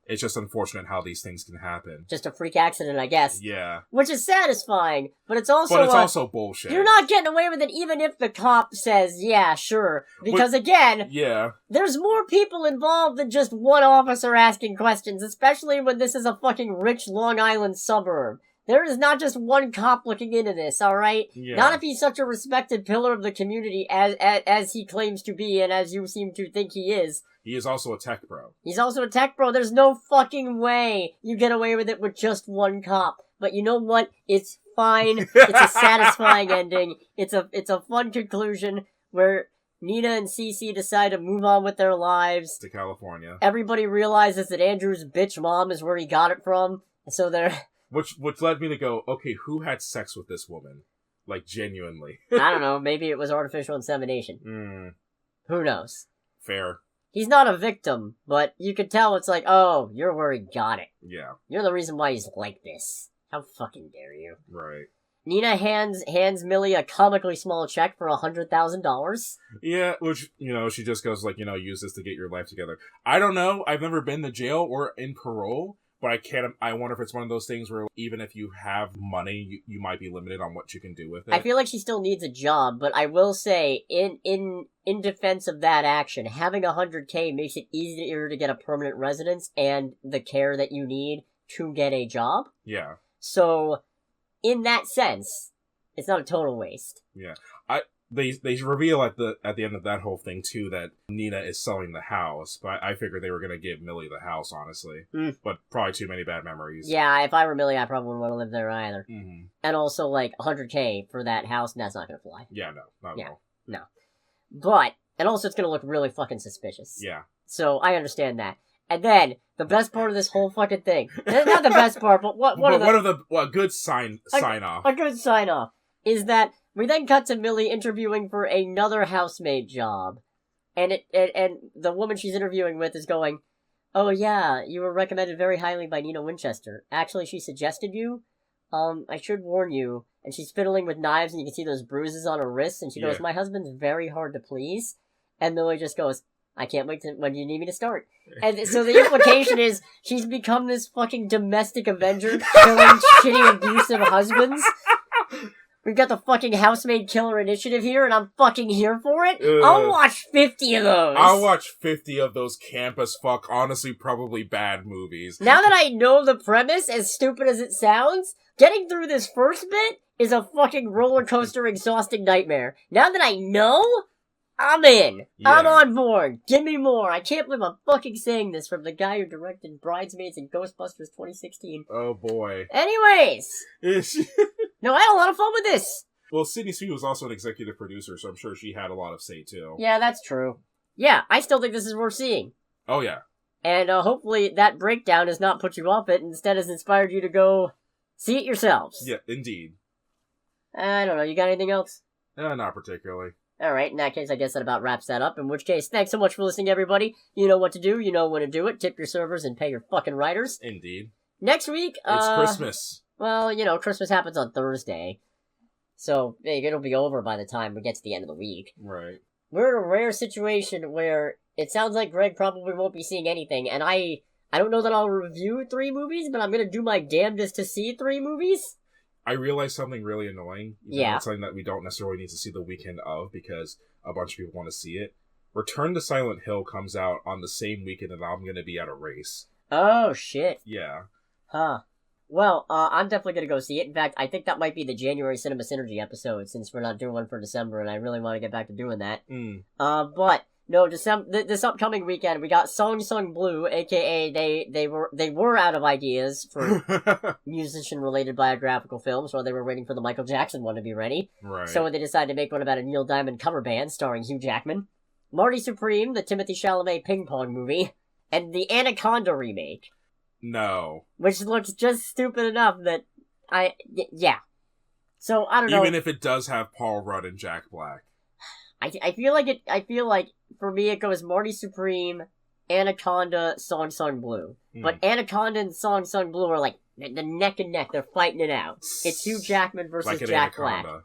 It's just unfortunate how these things can happen. Just a freak accident, I guess. Yeah. Which is satisfying, but it's also bullshit. You're not getting away with it even if the cop says, yeah, sure. Because again, there's more people involved than just one officer asking questions, especially when this is a fucking rich Long Island suburb. There is not just one cop looking into this, alright? Yeah. Not if he's such a respected pillar of the community as he claims to be and as you seem to think he is. He is also a tech bro. He's also a tech bro. There's no fucking way you get away with it with just one cop. But you know what? It's fine. It's a satisfying ending. It's a fun conclusion where Nina and Cece decide to move on with their lives. To California. Everybody realizes that Andrew's bitch mom is where he got it from. So they're... Which led me to go, okay, who had sex with this woman? Like, genuinely. I don't know. Maybe it was artificial insemination. Who knows? Fair. He's not a victim, but you could tell it's like, oh, you're where he got it. Yeah. You're the reason why he's like this. How fucking dare you? Right. Nina hands Millie a comically small check for $100,000. Yeah, which, she just goes like, use this to get your life together. I don't know. I've never been to jail or in parole, but I wonder if it's one of those things where even if you have money, you might be limited on what you can do with it. I feel like she still needs a job, but I will say, in defense of that action, having $100K makes it easier to get a permanent residence and the care that you need to get a job. Yeah. So, in that sense, it's not a total waste. Yeah. They reveal at the end of that whole thing, too, that Nina is selling the house, but I figured they were going to give Millie the house, honestly. But probably too many bad memories. Yeah, if I were Millie, I probably wouldn't want to live there either. Mm-hmm. And also, $100K for that house, that's not going to fly. Yeah, no, not at all. No. But, and also it's going to look really fucking suspicious. Yeah. So, I understand that. And then, the best part of this whole fucking thing, not the best part, but a good sign off. A good sign off is that we then cut to Millie interviewing for another housemaid job. And the woman she's interviewing with is going, oh yeah, you were recommended very highly by Nina Winchester. Actually, she suggested you. I should warn you. And she's fiddling with knives and you can see those bruises on her wrists. And she goes, my husband's very hard to please. And Millie just goes, I can't wait when do you need me to start? And so the implication is she's become this fucking domestic avenger killing shitty abusive husbands. We've got the fucking housemaid killer initiative here, and I'm fucking here for it. I'll watch 50 of those. I'll watch 50 of those campus fuck, honestly, probably bad movies. Now that I know the premise, as stupid as it sounds, getting through this first bit is a fucking roller coaster exhausting nightmare. Now that I know, I'm in. Yeah. I'm on board. Give me more. I can't believe I'm fucking saying this from the guy who directed Bridesmaids and Ghostbusters 2016. Oh boy. Anyways. No, I had a lot of fun with this. Well, Sydney Sweeney was also an executive producer, so I'm sure she had a lot of say too. Yeah, that's true. Yeah, I still think this is worth seeing. Oh yeah. And hopefully that breakdown has not put you off it, and instead has inspired you to go see it yourselves. Yeah, indeed. I don't know, you got anything else? Not particularly. Alright, in that case, I guess that about wraps that up. In which case, thanks so much for listening, everybody. You know what to do, you know when to do it. Tip your servers and pay your fucking writers. Indeed. Next week, it's Christmas. Well, Christmas happens on Thursday. So, it'll be over by the time we get to the end of the week. Right. We're in a rare situation where it sounds like Greg probably won't be seeing anything, and I don't know that I'll review 3 movies, but I'm gonna do my damnedest to see 3 movies. I realized something really annoying. Yeah. It's something that we don't necessarily need to see the weekend of because a bunch of people want to see it. Return to Silent Hill comes out on the same weekend that I'm going to be at a race. Oh, shit. Yeah. Huh. Well, I'm definitely going to go see it. In fact, I think that might be the January Cinema Synergy episode, since we're not doing one for December, and I really want to get back to doing that. But, no, this upcoming weekend, we got Song Sung Blue, aka they were out of ideas for musician-related biographical films while they were waiting for the Michael Jackson one to be ready. Right. So they decided to make one about a Neil Diamond cover band starring Hugh Jackman. Marty Supreme, the Timothy Chalamet ping pong movie, and the Anaconda remake. No. Which looks just stupid enough that yeah. So, I don't know. Even if it does have Paul Rudd and Jack Black. I feel like, for me, it goes Marty Supreme, Anaconda, Song Sung Blue. But Anaconda and Song Sung Blue are like, the neck and neck, they're fighting it out. It's Hugh Jackman versus like Jack Anaconda.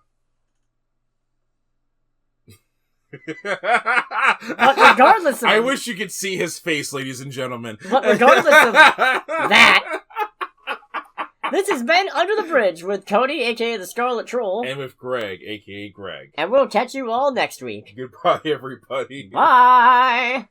But regardless of... I wish you could see his face, ladies and gentlemen. But regardless of that... This has been Under the Bridge with Cody, aka the Scarlet Troll. And with Greg, aka Greg. And we'll catch you all next week. Goodbye, everybody. Bye!